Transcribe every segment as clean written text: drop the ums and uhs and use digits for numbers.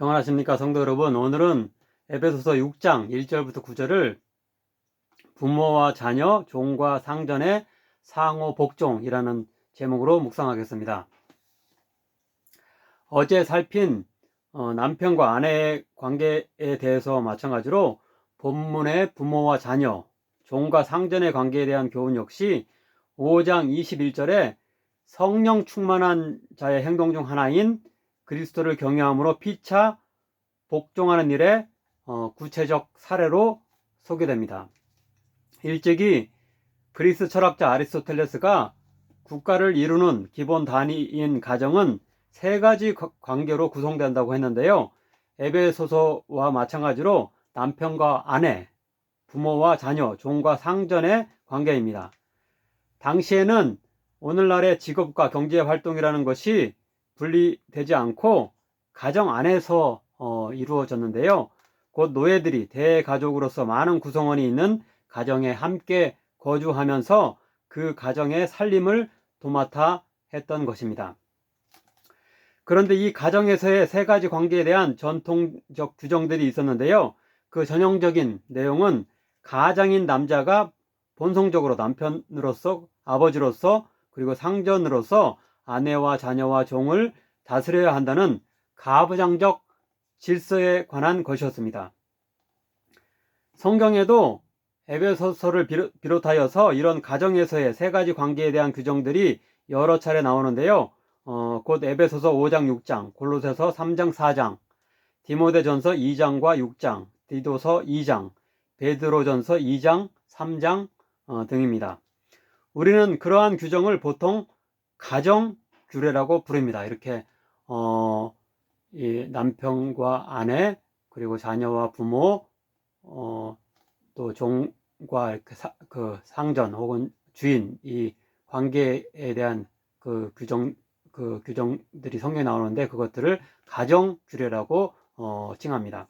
평안하십니까 성도 여러분. 오늘은 에베소서 6장 1절부터 9절을 부모와 자녀, 종과 상전의 상호 복종이라는 제목으로 묵상하겠습니다. 어제 살핀 남편과 아내의 관계에 대해서 마찬가지로 본문의 부모와 자녀, 종과 상전의 관계에 대한 교훈 역시 5장 21절에 성령 충만한 자의 행동 중 하나인 그리스도를 경외함으로 피차 복종하는 일의 구체적 사례로 소개됩니다. 일찍이 그리스 철학자 아리스토텔레스가 국가를 이루는 기본 단위인 가정은 세 가지 관계로 구성된다고 했는데요. 에베소서와 마찬가지로 남편과 아내, 부모와 자녀, 종과 상전의 관계입니다. 당시에는 오늘날의 직업과 경제활동이라는 것이 분리되지 않고 가정 안에서 이루어졌는데요. 곧 노예들이 대가족으로서 많은 구성원이 있는 가정에 함께 거주하면서 그 가정의 살림을 도맡아 했던 것입니다. 그런데 이 가정에서의 세 가지 관계에 대한 전통적 규정들이 있었는데요. 그 전형적인 내용은 가장인 남자가 본성적으로 남편으로서, 아버지로서, 그리고 상전으로서 아내와 자녀와 종을 다스려야 한다는 가부장적 질서에 관한 것이었습니다. 성경에도 에베소서를 비롯하여서 이런 가정에서의 세 가지 관계에 대한 규정들이 여러 차례 나오는데요. 곧 에베소서 5장 6장, 골로새서 3장 4장, 디모데전서 2장과 6장, 디도서 2장, 베드로전서 2장, 3장 등입니다. 우리는 그러한 규정을 보통 가정규례라고 부릅니다. 이렇게 이 남편과 아내, 그리고 자녀와 부모, 또 종과 이렇게 그 상전 혹은 주인, 이 관계에 대한 그 규정들이 성경에 나오는데 그것들을 가정규례라고 칭합니다.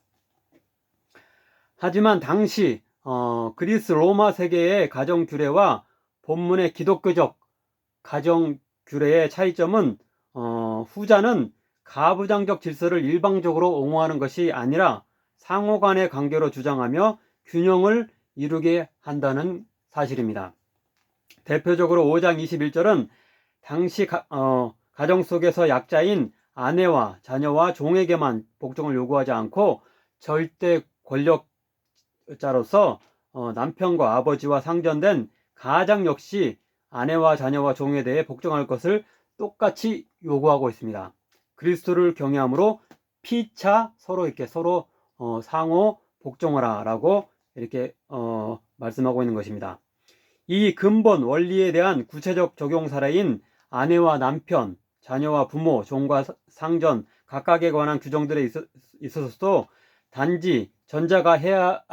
하지만 당시 그리스 로마 세계의 가정규례와 본문의 기독교적 가정규례의 차이점은 후자는 가부장적 질서를 일방적으로 옹호하는 것이 아니라 상호간의 관계로 주장하며 균형을 이루게 한다는 사실입니다. 대표적으로 5장 21절은 당시 가정 속에서 약자인 아내와 자녀와 종에게만 복종을 요구하지 않고 절대 권력자로서 남편과 아버지와 상전된 가장 역시 아내와 자녀와 종에 대해 복종할 것을 똑같이 요구하고 있습니다. 그리스도를 경외함으로 피차 서로 상호 복종하라 라고 이렇게 말씀하고 있는 것입니다. 이 근본 원리에 대한 구체적 적용 사례인 아내와 남편, 자녀와 부모, 종과 상전 각각에 관한 규정들에 있어서도 단지 전자가 해야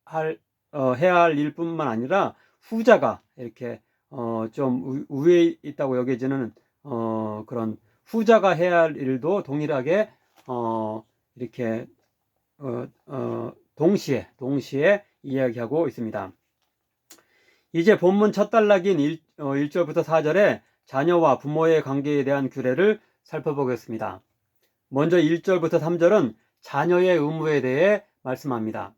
할 일뿐만 아니라 후자가 이렇게 좀 우위에 있다고 여겨지는 그런 후자가 해야 할 일도 동일하게 이렇게 동시에 이야기하고 있습니다. 이제 본문 첫 단락인 1절부터 4절에 자녀와 부모의 관계에 대한 규례를 살펴보겠습니다. 먼저 1절부터 3절은 자녀의 의무에 대해 말씀합니다.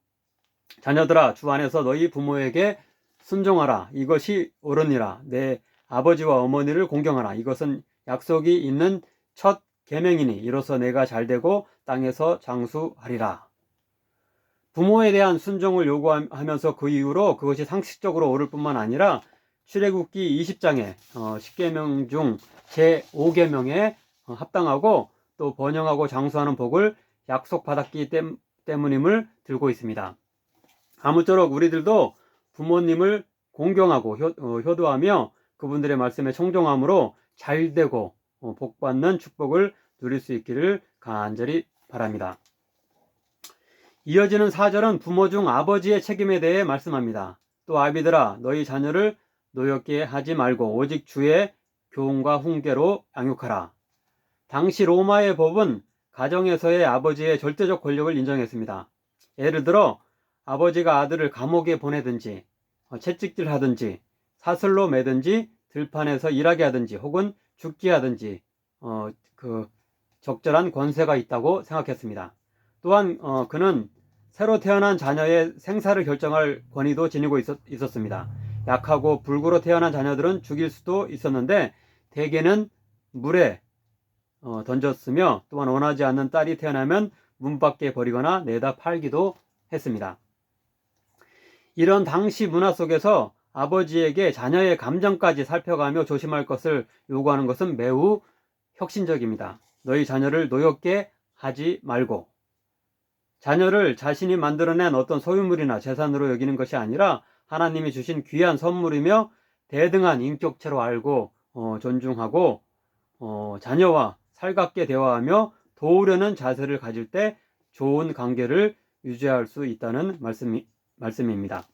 자녀들아, 주 안에서 너희 부모에게 순종하라. 이것이 옳으니라. 내 아버지와 어머니를 공경하라. 이것은 약속이 있는 첫 계명이니 이로써 내가 잘되고 땅에서 장수하리라. 부모에 대한 순종을 요구하면서 그 이후로 그것이 상식적으로 옳을 뿐만 아니라 출애굽기 20장의 10계명 중 제5계명에 합당하고 또 번영하고 장수하는 복을 약속받았기 때문임을 들고 있습니다. 아무쪼록 우리들도 부모님을 공경하고 효도하며 그분들의 말씀에 청종함으로 잘되고 복받는 축복을 누릴 수 있기를 간절히 바랍니다. 이어지는 4절은 부모 중 아버지의 책임에 대해 말씀합니다. 또 아비들아, 너희 자녀를 노엽게 하지 말고 오직 주의 교훈과 훈계로 양육하라. 당시 로마의 법은 가정에서의 아버지의 절대적 권력을 인정했습니다. 예를 들어 아버지가 아들을 감옥에 보내든지 채찍질 하든지 사슬로 매든지 들판에서 일하게 하든지 혹은 죽게 하든지 그 적절한 권세가 있다고 생각했습니다. 또한 그는 새로 태어난 자녀의 생사를 결정할 권위도 지니고 있었습니다. 약하고 불구로 태어난 자녀들은 죽일 수도 있었는데 대개는 물에 던졌으며, 또한 원하지 않는 딸이 태어나면 문 밖에 버리거나 내다 팔기도 했습니다. 이런 당시 문화 속에서 아버지에게 자녀의 감정까지 살펴가며 조심할 것을 요구하는 것은 매우 혁신적입니다. 너희 자녀를 노엽게 하지 말고, 자녀를 자신이 만들어낸 어떤 소유물이나 재산으로 여기는 것이 아니라 하나님이 주신 귀한 선물이며 대등한 인격체로 알고 존중하고 자녀와 살갑게 대화하며 도우려는 자세를 가질 때 좋은 관계를 유지할 수 있다는 말씀입니다.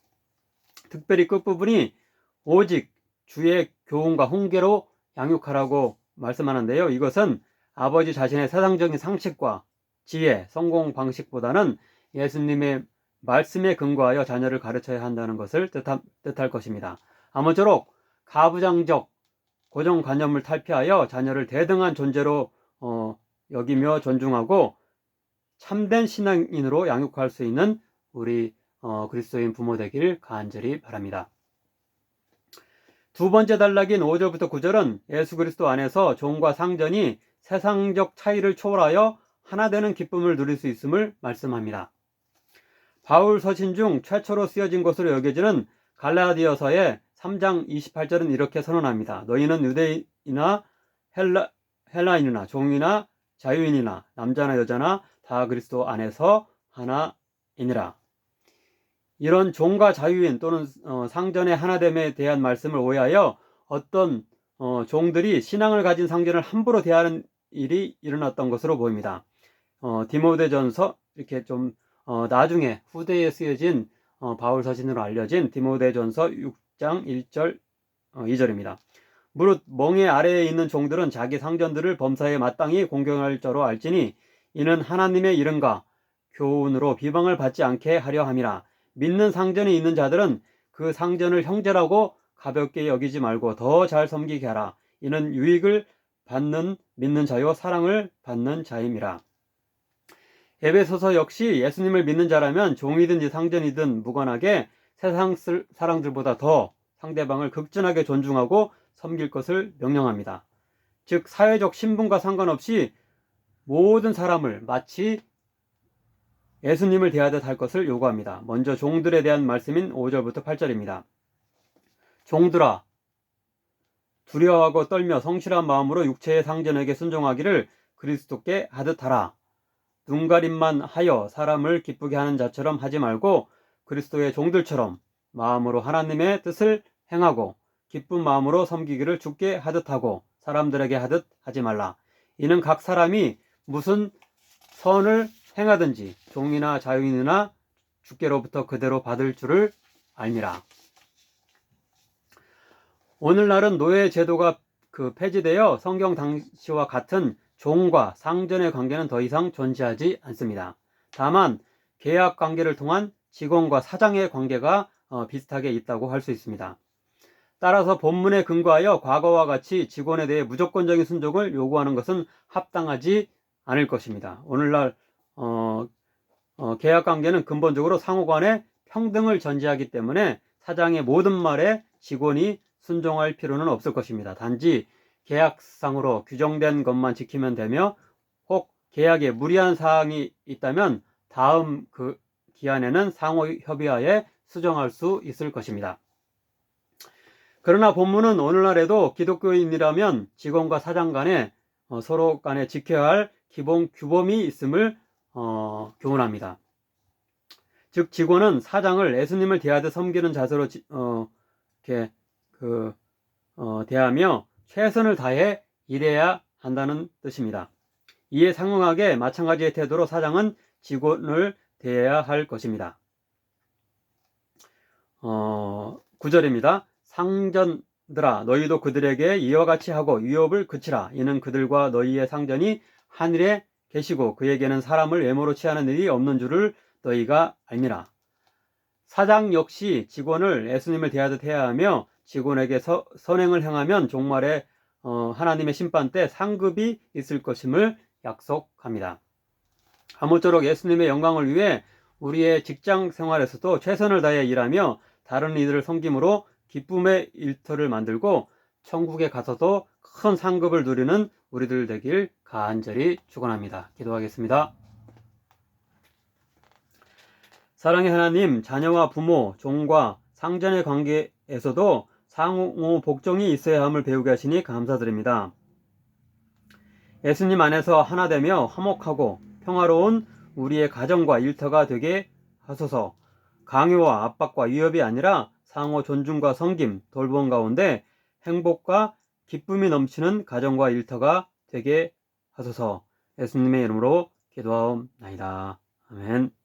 특별히 끝부분이 오직 주의 교훈과 훈계로 양육하라고 말씀하는데요. 이것은 아버지 자신의 세상적인 상식과 지혜, 성공 방식보다는 예수님의 말씀에 근거하여 자녀를 가르쳐야 한다는 것을 뜻할 것입니다. 아무쪼록 가부장적 고정관념을 탈피하여 자녀를 대등한 존재로 여기며 존중하고 참된 신앙인으로 양육할 수 있는 우리 그리스도인 부모 되길 간절히 바랍니다. 두 번째 단락인 5절부터 9절은 예수 그리스도 안에서 종과 상전이 세상적 차이를 초월하여 하나 되는 기쁨을 누릴 수 있음을 말씀합니다. 바울 서신 중 최초로 쓰여진 것으로 여겨지는 갈라디아서의 3장 28절은 이렇게 선언합니다. 너희는 유대인이나 헬라인이나 종이나 자유인이나 남자나 여자나 다 그리스도 안에서 하나이니라. 이런 종과 자유인 또는 상전의 하나됨에 대한 말씀을 오해하여 어떤 종들이 신앙을 가진 상전을 함부로 대하는 일이 일어났던 것으로 보입니다. 디모데전서, 이렇게 좀 나중에 후대에 쓰여진 바울 서신으로 알려진 디모데전서 6장 1절 2절입니다. 무릇 멍에 아래에 있는 종들은 자기 상전들을 범사에 마땅히 공경할 자로 알지니 이는 하나님의 이름과 교훈으로 비방을 받지 않게 하려 함이라. 믿는 상전이 있는 자들은 그 상전을 형제라고 가볍게 여기지 말고 더 잘 섬기게 하라. 이는 유익을 받는 믿는 자요 사랑을 받는 자임이라. 에베소서 역시 예수님을 믿는 자라면 종이든지 상전이든 무관하게 세상 사람들보다 더 상대방을 극진하게 존중하고 섬길 것을 명령합니다. 즉 사회적 신분과 상관없이 모든 사람을 마치 예수님을 대하듯 할 것을 요구합니다. 먼저 종들에 대한 말씀인 5절부터 8절입니다. 종들아, 두려워하고 떨며 성실한 마음으로 육체의 상전에게 순종하기를 그리스도께 하듯 하라. 눈가림만 하여 사람을 기쁘게 하는 자처럼 하지 말고 그리스도의 종들처럼 마음으로 하나님의 뜻을 행하고 기쁜 마음으로 섬기기를 주께 하듯 하고 사람들에게 하듯 하지 말라. 이는 각 사람이 무슨 선을 행하든지 종이나 자유인이나 주께로부터 그대로 받을 줄을 알미라. 오늘날은 노예 제도가 폐지되어 성경 당시와 같은 종과 상전의 관계는 더 이상 존재하지 않습니다. 다만 계약 관계를 통한 직원과 사장의 관계가 비슷하게 있다고 할 수 있습니다. 따라서 본문에 근거하여 과거와 같이 직원에 대해 무조건적인 순종을 요구하는 것은 합당하지 않을 것입니다. 오늘날 계약 관계는 근본적으로 상호간의 평등을 전제하기 때문에 사장의 모든 말에 직원이 순종할 필요는 없을 것입니다. 단지 계약상으로 규정된 것만 지키면 되며 혹 계약에 무리한 사항이 있다면 다음 그 기한에는 상호 협의하에 수정할 수 있을 것입니다. 그러나 본문은 오늘날에도 기독교인이라면 직원과 사장 간에 서로 간에 지켜야 할 기본 규범이 있음을 교훈합니다. 즉 직원은 사장을 예수님을 대하듯 섬기는 자세로 대하며 최선을 다해 일해야 한다는 뜻입니다. 이에 상응하게 마찬가지의 태도로 사장은 직원을 대해야 할 것입니다. 9절입니다. 상전들아 너희도 그들에게 이와 같이 하고 위협을 그치라. 이는 그들과 너희의 상전이 하늘에 계시고 그에게는 사람을 외모로 취하는 일이 없는 줄을 너희가 알미라. 사장 역시 직원을 예수님을 대하듯 해야 하며 직원에게 선행을 행하면 종말에 하나님의 심판 때 상급이 있을 것임을 약속합니다. 아무쪼록 예수님의 영광을 위해 우리의 직장 생활에서도 최선을 다해 일하며 다른 이들을 섬김으로 기쁨의 일터를 만들고 천국에 가서도 큰 상급을 누리는 우리들 되길 간절히 축원합니다. 기도하겠습니다. 사랑의 하나님, 자녀와 부모, 종과 상전의 관계에서도 상호 복종이 있어야 함을 배우게 하시니 감사드립니다. 예수님 안에서 하나 되며 화목하고 평화로운 우리의 가정과 일터가 되게 하소서. 강요와 압박과 위협이 아니라 상호 존중과 섬김, 돌봄 가운데 행복과 기쁨이 넘치는 가정과 일터가 되게 하소서. 예수님의 이름으로 기도하옵나이다. 아멘.